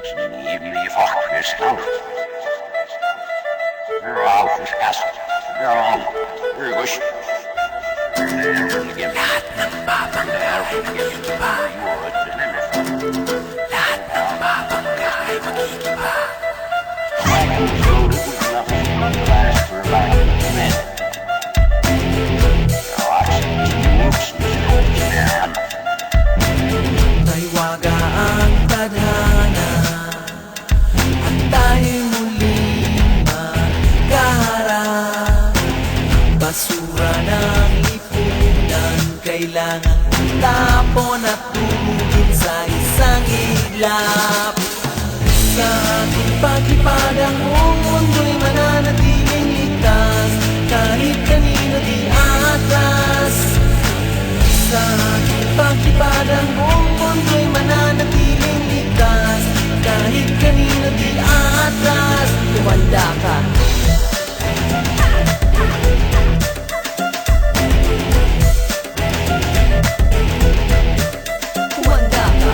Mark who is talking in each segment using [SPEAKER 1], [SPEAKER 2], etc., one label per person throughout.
[SPEAKER 1] Ni faktiskt Rauskas Rygos Lahat ng babangga ay magigiba. Lahat ng babangga ay magigiba.
[SPEAKER 2] May waga ang tadhana at tayo muling magkaharap. Basura ng lipunan kailangan tapon at tumugin sa isang iglap. Sa ating paglipad ang buong mundo'y mananatiling ligtas, kahit kanino di atras. Sa ating paglipad ang buong mundo'y mananatiling ligtas, kahit kanino di atras. Tumanda ka. Tumanda ka.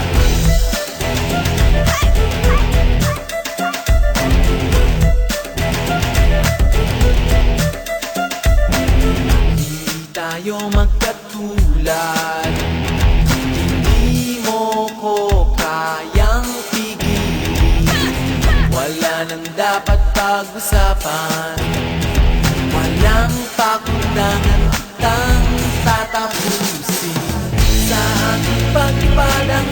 [SPEAKER 2] Hindi tayo magkatulad, hindi mo ko kayang pigilin. Wala nang dapat pag-usapan, walang pakundangan kitang tatapusin. Sa ating paglipad ang